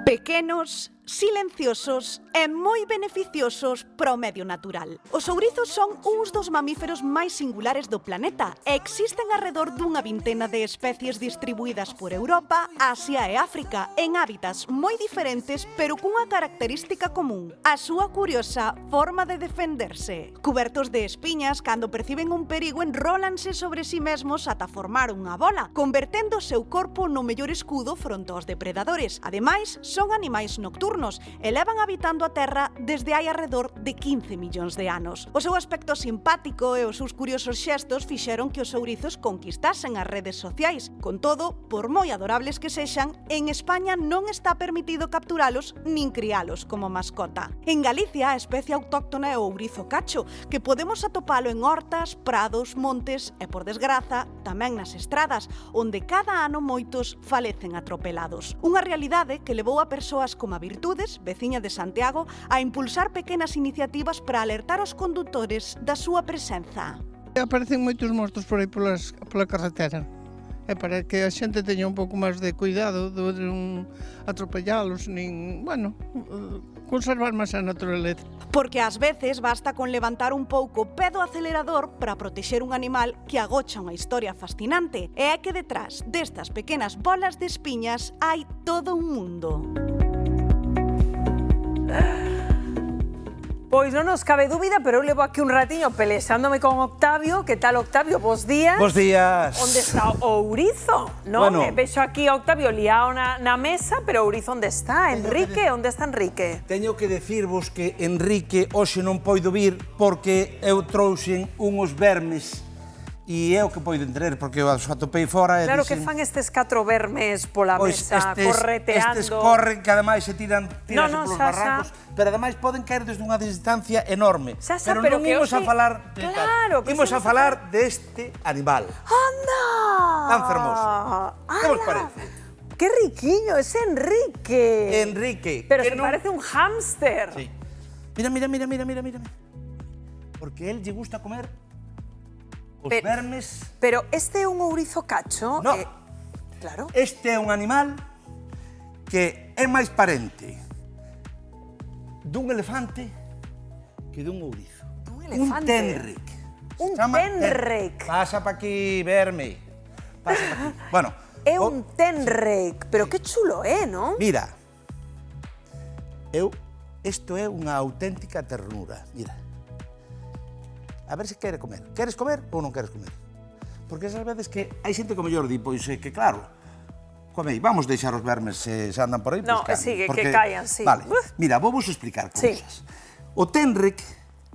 Pequenos, silenciosos e moi beneficiosos para o medio natural. Os ourizos son uns dos mamíferos máis singulares do planeta e existen arredor dunha vintena de especies distribuídas por Europa, Asia e África en hábitats moi diferentes pero cunha característica común, a súa curiosa forma de defenderse. Cubertos de espiñas, cando perciben un perigo enrólanse sobre si mesmos ata formar unha bola, convertendo o seu corpo no mellor escudo fronte aos depredadores. Ademais, son animais nocturnos e levan habitando a Terra desde hai arredor de 15 millóns de anos. O seu aspecto simpático e os seus curiosos xestos fixeron que os ourizos conquistasen as redes sociais. Con todo, por moi adorables que sexan, en España non está permitido capturalos nin crialos como mascota. En Galicia, a especie autóctona é o ourizo cacho, que podemos atopalo en hortas, prados, montes e, por desgraza, tamén nas estradas, onde cada ano moitos falecen atropelados. Unha realidade que levou a persoas como a Virtudes, veciña de Santiago, a impulsar pequenas iniciativas para alertar os condutores da súa presenza. Aparecen moitos monstros por aí pola carretera. É para que a xente teña un pouco máis de cuidado de non atropellalos, nin, conservar máis a naturaleza. Porque ás veces basta con levantar un pouco o pé do acelerador para protexer un animal que agocha unha historia fascinante. E é que detrás destas pequenas bolas de espiñas hai todo un mundo. Pois non nos cabe dúbida, pero eu levo aquí un ratiño pelexándome con Octavio. Que tal, Octavio? Bos días. Bos días. Onde está o ourizo? Non? Bueno. Vexo aquí a Octavio liado na mesa, pero o ourizo onde está? Enrique? Onde está Enrique? Teño que decirvos que Enrique hoxe non poido vir porque eu trouxen unhos vermes e é o que poido entender porque eu os atopei fora e Claro, dixen, que fan estes 4 vermes pola mesa, correteando? Estes corren que ademais se tiran polos xa. barrancos, pero ademais poden caer desde unha distancia enorme. Xa, pero non que imos a hoxe- falar Claro, que imos hoxe a falar deste animal. Anda! Tan fermoso. Que vos parece? ¡Qué riquiño! ¡Es Enrique! Enrique. Pero que se non- parece un hámster. Sí. Mira. Porque él lle gusta comer os vermes. Pero este é un ourizo cacho? No. Claro. Este é un animal que é máis parente dun elefante que dun ourizo. Un elefante? Un tenrec. Un Se chama tenrec. Pasa pa aquí, verme. Pasa pa aquí. Bueno. É un tenrec, pero que chulo é, non? Mira. Isto é unha auténtica ternura. Mira. A ver se quere comer. Queres comer ou non queres comer? Porque esas veces que hai xente como mellor di, pois que claro, comei, vamos deixar os vermes se andan por aí, No, pois sigue, que caian, sí. Vale, mira, vou vos explicar Sí. cousas. O tenrec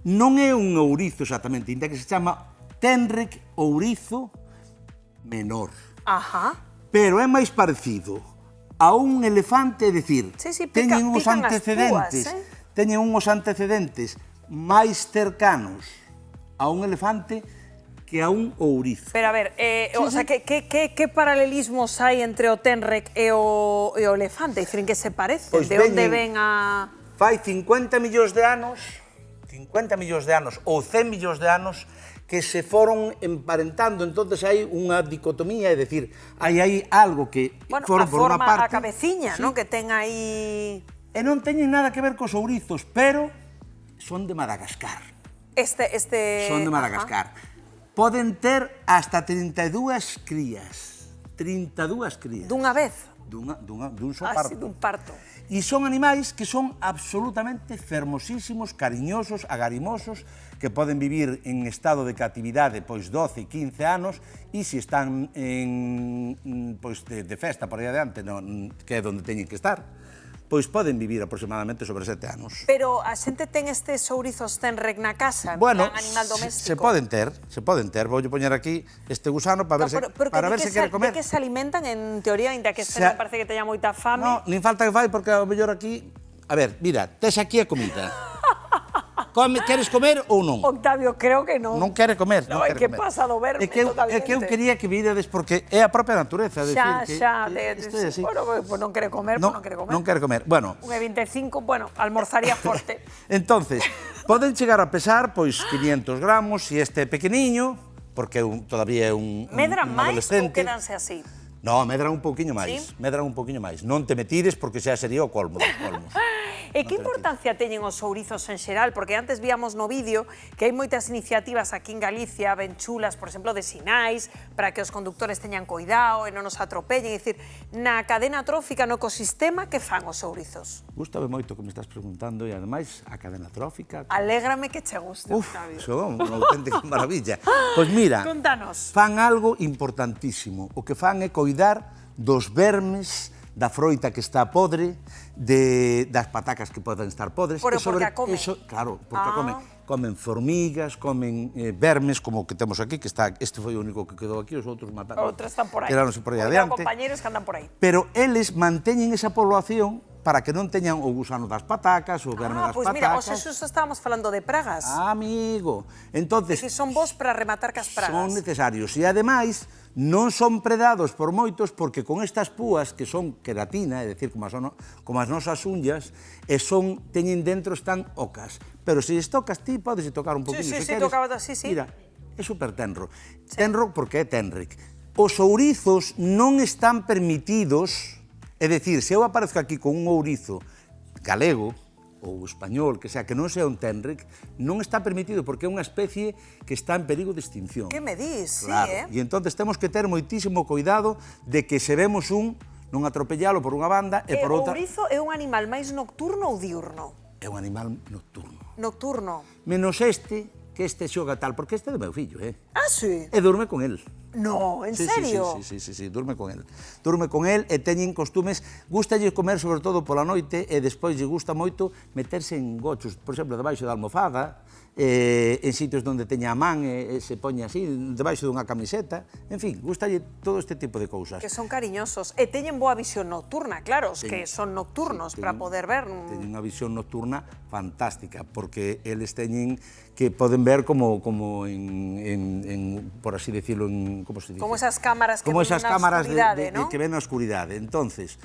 non é un ourizo exactamente, inda que se chama tenrec ourizo menor. Ajá. Pero é máis parecido a un elefante, é dicir, Sí, teñen uns pican as antecedentes, púas, teñen uns antecedentes máis cercanos a un elefante que a un ourizo. Pero a ver, o sea, que paralelismos hai entre o tenrec e o elefante? Dicen que se parecen. Pois De onde veñen- ven a... Fai 50 millóns de anos ou 100 millóns de anos que se foron emparentando, entonces hai unha dicotomía, é dicir, hai aí algo que Bueno, foron a por unha forma, parte. a cabeciña, Sí. non? Que ten aí... E non teñen nada que ver cos ourizos, pero son de Madagascar. Son de Madagascar. Poden ter hasta 32 crías. 32 crías. Dunha vez? Dun só Así, parto. dun parto. E son animais que son absolutamente fermosísimos, cariñosos, agarimosos, que poden vivir en estado de catividade pois 12, 15 anos e se están pois de festa por aí adiante, que é onde teñen que estar, pois poden vivir aproximadamente sobre 7 anos. Pero a xente ten estes ourizos tenrec na casa, en Bueno, plan animal doméstico? se poden ter. Voulle poñer aquí este gusano para ver se quere comer. De que se alimentan, en teoría, ainda que este Se- non parece que teña moita fame? No, nin falta que fai, porque ao mellor aquí... A ver, mira, tes aquí a comida. Queres comer ou non? Octavio, creo que non. Non quere comer, non No, é quere que comer. pasa do verme É que eu totalmente. quería que virades porque é a propia natureza, Xa, decir xa, que isto é así. bueno, pues non quere comer, Non, non quere comer. non quere comer. Bueno, Un E25, bueno, almorzaría forte. entonces, poden chegar a pesar pois 500 gramos e este é pequeniño, porque todavía é un Medran máis ou adolescente. quedanse así? No, medran un pouquiño máis, Sí? medran un pouquiño máis. Non te metires porque xa sería o colmo dos colmos. E que importancia teñen os ourizos en xeral? Porque antes víamos no vídeo que hai moitas iniciativas aquí en Galicia ben chulas, por exemplo, de sinais, para que os conductores teñan cuidado e non nos atropellen. É dicir, na cadena trófica, no ecosistema, que fan os ourizos? Gústame moito que me estás preguntando e, ademais, a cadena trófica... Alégrame que che guste, Octavio. Son unha auténtica maravilla. Pois mira, Contanos. fan algo importantísimo. O que fan é coidar dos vermes, da froita que está podre, das patacas que poden estar podres. Pero porque a comen. Claro, porque comen formigas, comen vermes, como o que temos aquí, que está, este foi o único que quedou aquí, os outros mataron. Outros están por aí. Quedáronse por aí Cuidado, adiante. compañeros que andan por aí. Pero eles manteñen esa población para que non teñan o gusano das patacas, o verme das Pois patacas. mira, os Xesús estábamos falando de pragas. Amigo, entonces Que son vos para rematar cas pragas. son necesarios e ademais non son predados por moitos porque con estas púas que son queratina, é dicir, como as nosas unhas, teñen dentro están ocas. Pero se lles tocas ti, podes tocar un poquinho se queres. tocaba así, sí. Mira, é super tenro. Tenro porque é tenric. Os ourizos non están permitidos. É dicir, se eu aparezco aquí con un ourizo galego ou español, que sea, que non sea un tenric, non está permitido porque é unha especie que está en perigo de extinción. Que me dis, Claro, sí, e entonces temos que ter moitísimo cuidado de que se vemos non atropellalo por unha banda e por O outra... ourizo é un animal máis nocturno ou diurno? É un animal nocturno. Nocturno. Menos que este xoga tal, porque este é do meu fillo, Ah, sí? E durme con el. No, en Sí, serio? sí, durme con el. Durme con el e teñen costumes, gustalle comer sobre todo pola noite e despois lle gusta moito meterse en gochos, por exemplo, debaixo da almofada, en sitios onde teña a man e se poña así, debaixo dunha camiseta, en fin, gustalle todo este tipo de cousas. Que son cariñosos. E teñen boa visión nocturna, claro, os que son nocturnos, para poder ver. Teñen unha visión nocturna fantástica, porque eles teñen que poden ver como por así decirlo, como se dice? Como esas cámaras que como ven esas na cámaras oscuridade, ¿no? que ven na oscuridade. Entonces,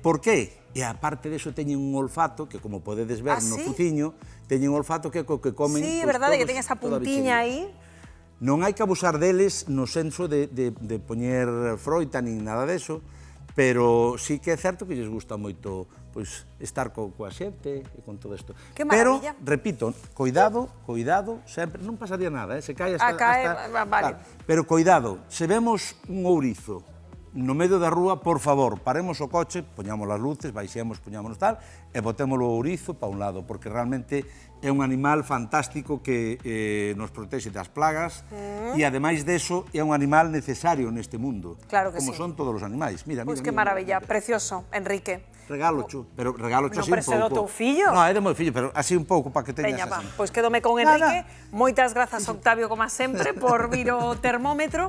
por qué? E aparte deso teñen un olfato que, como podedes ver no sí? fuciño, teñen un olfato que é co que comen... Sí, é pois, verdade, que todos, ten esa toda a puntiña bichería. aí. Non hai que abusar deles no senso de poñer froita nin nada deso, pero sí que é certo que lles gusta moito pois, estar coa xente e con todo isto. Que Pero, maravilla. repito, cuidado, sempre, non pasaría nada, se cae hasta... Vale. Pero cuidado, se vemos un ourizo no medio da rúa, por favor, paremos o coche, poñamos as luces, baixemos, poñámonos tal, e botémolo o ourizo para un lado, porque realmente é un animal fantástico que nos protexe das plagas e, ademais deso, é un animal necesario neste mundo. Claro que como sí. son todos os animais. Mira, Pois mira, que mira, maravilla, mira. precioso, Enrique. Regalocho, pero regalocho Non, así un pero ese é do pouco. teu fillo. Non, é do meu fillo, pero así un pouco para que teñas Veña, va, así. pois quedome con Nada. Enrique. Moitas grazas, Octavio, como sempre, por vir o termómetro.